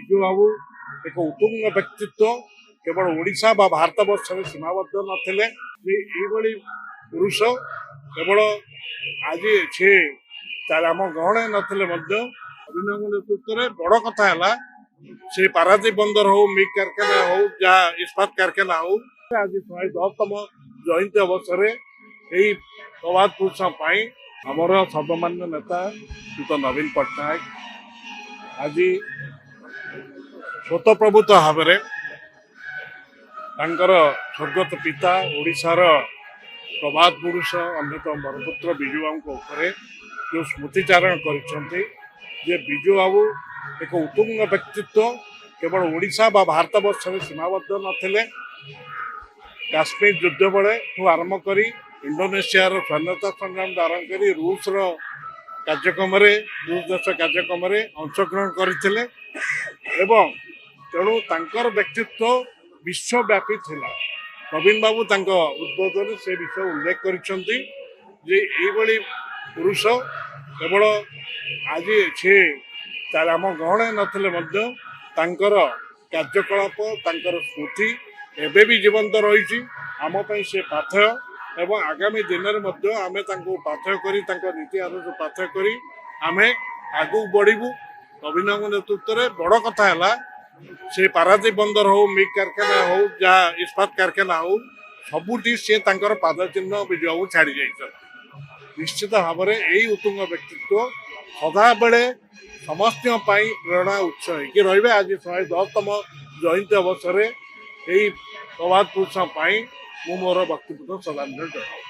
ବିଜୁ ବାବୁ ଏକ ଉତ୍ତୁଙ୍ଗ ବ୍ୟକ୍ତିତ୍ୱ କେବଳ ଓଡ଼ିଶା ବା ଭାରତ ବର୍ଷରେ ସୀମାବଦ୍ଧ ନଥିଲେ। ଏଇଭଳି ପୁରୁଷ କେବଳ ଆଜି ସେ ଆମ ଗହଣରେ ନଥିଲେ ମଧ୍ୟ ଅଭିନବ ନେତୃତ୍ୱରେ ବଡ଼ କଥା ହେଲା ସେ ପାରାଦୀପ ବନ୍ଦର ହଉ, ମିଗ କାରଖାନା ହଉ, ଯାହା ଇସ୍ପାତ କାରଖାନା ହଉ, ଆଜି 110ତମ ଜୟନ୍ତୀ ଅବସରରେ ଏହି ପ୍ରବାଦ ପୁରୁଷ ପାଇଁ ଆମର ସର୍ବମାନ୍ୟ ନେତା ଶ୍ରୀଯୁକ୍ତ ନବୀନ ପଟ୍ଟନାୟକ ଆଜି ସ୍ୱତଃପ୍ରଭୂତ ଭାବରେ ତାଙ୍କର ସ୍ୱର୍ଗତ ପିତା ଓଡ଼ିଶାର ପ୍ରବାଦ ପୁରୁଷ ଅନ୍ୟତମ ବରପୁତ୍ର ବିଜୁ ବାବୁଙ୍କ ଉପରେ ଯେଉଁ ସ୍ମୃତିଚାରଣ କରିଛନ୍ତି ଯେ ବିଜୁ ବାବୁ ଏକ ଉତ୍ତୁଙ୍ଗ ବ୍ୟକ୍ତିତ୍ୱ କେବଳ ଓଡ଼ିଶା ବା ଭାରତ ବର୍ଷରେ ସୀମାବଦ୍ଧ ନଥିଲେ। କାଶ୍ମୀର ଯୁଦ୍ଧ ବେଳେଠୁ ଆରମ୍ଭ କରି ଇଣ୍ଡୋନେସିଆର ସ୍ୱାଧୀନତା ସଂଗ୍ରାମରୁ ଆରମ୍ଭ କରି ରୁଷର ଦେଶ କାର୍ଯ୍ୟକ୍ରମରେ ଅଂଶଗ୍ରହଣ କରିଥିଲେ ଏବଂ ତେଣୁ ତାଙ୍କର ବ୍ୟକ୍ତିତ୍ୱ ବିଶ୍ୱବ୍ୟାପୀ ଥିଲା। ନବୀନ ବାବୁ ତାଙ୍କ ଉଦ୍ବୋଧନରେ ସେ ବିଷୟ ଉଲ୍ଲେଖ କରିଛନ୍ତି ଯେ ଏଇଭଳି ପୁରୁଷ କେବଳ ଆଜି ସେ ଆମ ଗହଣରେ ନଥିଲେ ମଧ୍ୟ ତାଙ୍କର କାର୍ଯ୍ୟକଳାପ ତାଙ୍କର ସ୍ମୃତି ଏବେ ବି ଜୀବନ୍ତ ରହିଛି। ଆମ ପାଇଁ ସେ ପାଥେୟ ଏବଂ ଆଗାମୀ ଦିନରେ ମଧ୍ୟ ଆମେ ତାଙ୍କୁ ପାଥେୟ କରି ତାଙ୍କ ନୀତି ଆଦର୍ଶ ପାଥେୟ କରି ଆମେ ଆଗକୁ ବଢ଼ିବୁ। ନବୀନଙ୍କ ନେତୃତ୍ୱରେ ବଡ଼ କଥା ହେଲା ସେ ପାରାଦୀପ ବନ୍ଦର ହଉ, ମିଗ କାରଖାନା ହଉ, ଯାହା ଇସ୍ପାତ କାରଖାନା ହଉ, ସବୁଠି ସେ ତାଙ୍କର ପାଦ ଚିହ୍ନ ବିଜୁବାବୁ ଛାଡ଼ି ଯାଇଛନ୍ତି। ନିଶ୍ଚିତ ଭାବରେ ଏଇ ଉତ୍ତୁଙ୍ଗ ବ୍ୟକ୍ତିତ୍ୱ ସଦାବେଳେ ସମସ୍ତଙ୍କ ପାଇଁ ପ୍ରେରଣା ଉତ୍ସ ହେଇକି ରହିବେ। ଆଜି 110ତମ ଜୟନ୍ତୀ ଅବସରରେ ଏହି ପ୍ରବାଦ ପୁରୁଷ ପାଇଁ ମୁଁ ମୋର ବକ୍ତବ୍ୟ ଶ୍ରଦ୍ଧାଞ୍ଜଳି ଜଣାଉଛି।